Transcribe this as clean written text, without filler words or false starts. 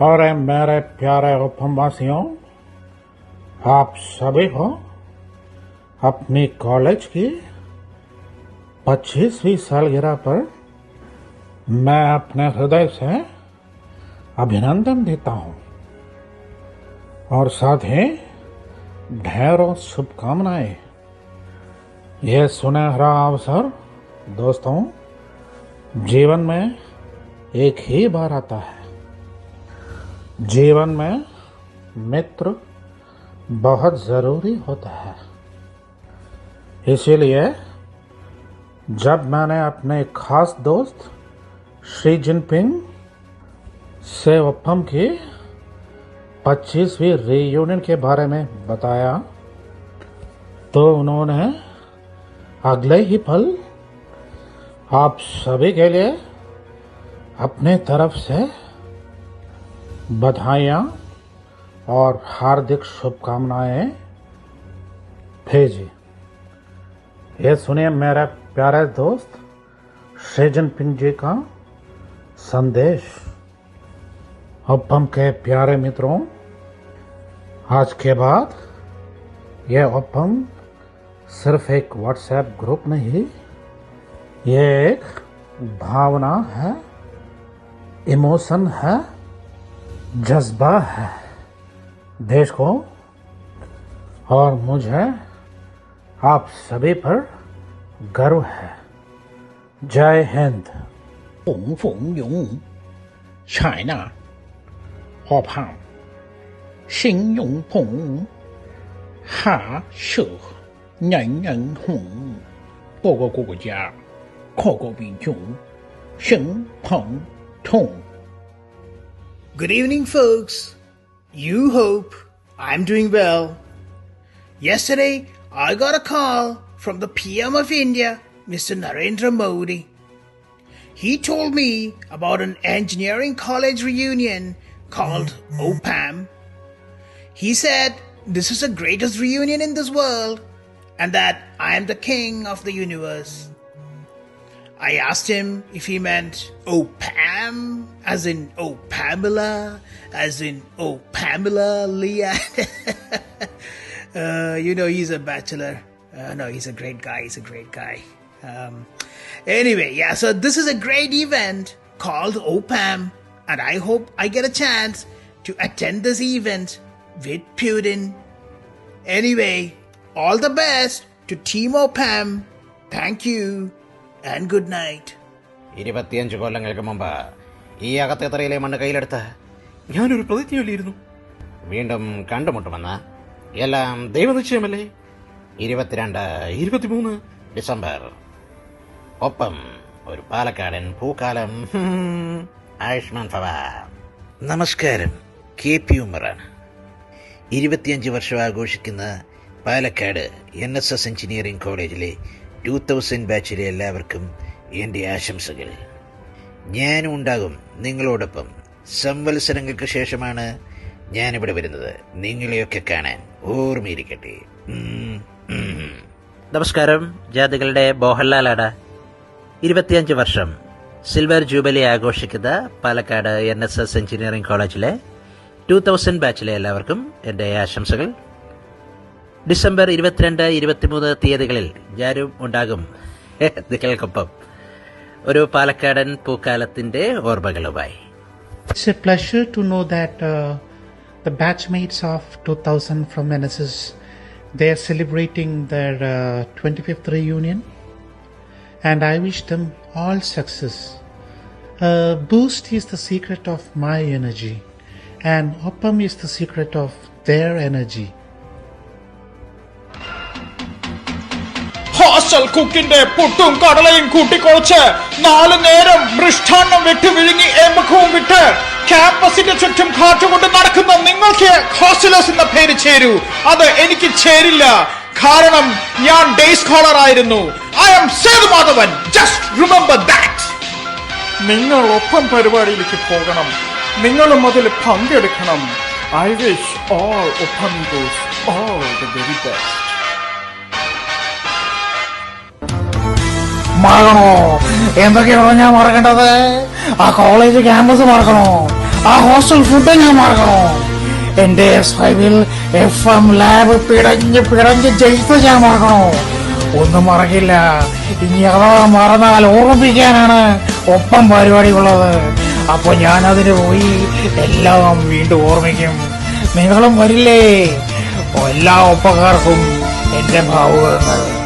और मेरे प्यारे उपमवासियों, आप सभी को अपनी कॉलेज की 25वीं सालगिरह पर मैं अपने हृदय से अभिनंदन देता हूं और साथ ही ढेरों शुभकामनाएं। यह सुनहरा अवसर दोस्तों जीवन में एक ही बार आता है। जीवन में मित्र बहुत जरूरी होता है। इसीलिए जब मैंने अपने खास दोस्त शी जिनपिंग से ओप्पम की 25वीं रीयूनियन के बारे में बताया तो उन्होंने अगले ही पल आप सभी के लिए अपने तरफ से बधाइयाँ और हार्दिक शुभकामनाएं भेजी। ये सुनिए मेरे प्यारे दोस्त शी जिनपिंग जी का संदेश। ओप्पम के प्यारे मित्रों, आज के बाद यह ओप्पम सिर्फ एक व्हाट्सएप ग्रुप नहीं, ये एक भावना है, इमोशन है, जज्बा है। देश को और मुझे आप सभी पर गर्व है। जय Hind. 红枫勇 China 好胖新勇鹏哈手人人红各个国家各个民族生朋同 Good evening, folks. You hope I'm doing well. Yesterday, I got a call from the PM of India, Mr. Narendra Modi. He told me about an engineering college reunion called OPAM. He said this is the greatest reunion in this world and that I am the king of the universe. I asked him if he meant OPAM, as in Oh Pamela, as in Oh Pamela Leah. He's a bachelor. No, he's a great guy. Anyway, yeah, so this is a great event called OPAM, and I hope I get a chance to attend this event with Putin. Anyway, all the best to Team OPAM. Thank you and good night. 25 കൊല്ലങ്ങൾക്ക് മുമ്പ് ഈ അകത്തേത്തറയിലെ മണ്ണ് കയ്യിലെടുത്ത് ഞാനൊരു പ്രതിജ്ഞ ചൊല്ലിയിരുന്നു. വീണ്ടും കണ്ടുമുട്ടുമെന്ന്. എല്ലാം ദൈവനിശ്ചയമല്ലേ? 22, 23 December. ഒപ്പം ഒരു പാലക്കാടൻ പൂക്കാലം. ആയുഷ്മാൻ ഭവ. നമസ്കാരം, KP ഉമ്മറാണ്. 25 വർഷം ആഘോഷിക്കുന്ന പാലക്കാട് NSS എഞ്ചിനീയറിംഗ് കോളേജിലെ 2000 ബാച്ചിലെ എല്ലാവർക്കും എൻ്റെ ആശംസകൾ. ഞാനും ഉണ്ടാകും നിങ്ങളോടൊപ്പം. സംവത്സരങ്ങൾക്ക് ശേഷമാണ് ഞാനിവിടെ വരുന്നത്. നിങ്ങളെയൊക്കെ കാണാൻ ഓർമ്മയിരിക്കട്ടെ. നമസ്കാരം, ജാതികളുടെ മോഹൻലാലാണ്. 25 വർഷം സിൽവർ ജൂബിലി ആഘോഷിക്കുന്ന പാലക്കാട് NSS എഞ്ചിനീയറിംഗ് കോളേജിലെ 2000 ബാച്ചിലെ എല്ലാവർക്കും എൻ്റെ ആശംസകൾ. ഡിസംബർ 22, 23 തീയതികളിൽ ഞാനും ഉണ്ടാകും നിങ്ങൾക്കൊപ്പം ഒരു പാലക്കാടൻ പൂക്കാലത്തിന്റെ ഓർമ്മകളുമായി. It's a pleasure to know that the batchmates of 2000 from NSS, they are celebrating their 25th reunion, and I wish them all success. Boost is the secret of my energy, and Oppam is the secret of their energy. Hostel കുക്കിന്റെ പുട്ടും കടലയും കൂട്ടിക്കുഴച്ച് 4 നേരം മൃഷ്ടാന്നം വിട്ട് വിഴുങ്ങി ഏമ്പക്കവും വിട്ട് ക്യാമ്പസിന്റെ ചുറ്റും കാറ്റുകൊണ്ട് നടക്കുന്ന നിങ്ങൾക്ക് ഹോസ്റ്റലേഴ്സ് എന്ന പേര് ചേരൂ. അത് എനിക്ക് ചേരില്ല. കാരണം ഞാൻ ഡേ സ്കോളർ ആയിരുന്നു. I am Sethumadhavan. Just remember that. നിങ്ങൾ ഒപ്പം പരിപാടിയിലേക്ക് പോകണം. നിങ്ങളും അതിൽ പങ്കെടുക്കണം. ഐ വിഷ് ഓൾ ഒപ്പംഗോസ് ഓൾ ദി വെരി ബെസ്റ്റ്. മറക്കണോ? എന്തൊക്കെയാണോ ഞാൻ മറക്കേണ്ടത്? ആ കോളേജ് ക്യാമ്പസ് മറക്കണോ? ആ ഹോസ്റ്റൽ ഫുഡ് ഞാൻ മറക്കണോ? എന്റെ S5-ൽ FM ലാബ് പിടഞ്ഞ് ജയിത്ത് ഞാൻ മറക്കണോ? ഒന്നും മറക്കില്ല. ഇനി അഥവാ മറന്നാൽ ഓർമ്മിപ്പിക്കാനാണ് ഒപ്പം പരിപാടിയുള്ളത്. അപ്പൊ ഞാൻ അതിന് പോയി എല്ലാം വീണ്ടും ഓർമ്മിക്കും. നിങ്ങളും വരില്ലേ? എല്ലാ ഒപ്പക്കാർക്കും എന്റെ ഭാവുകങ്ങൾ.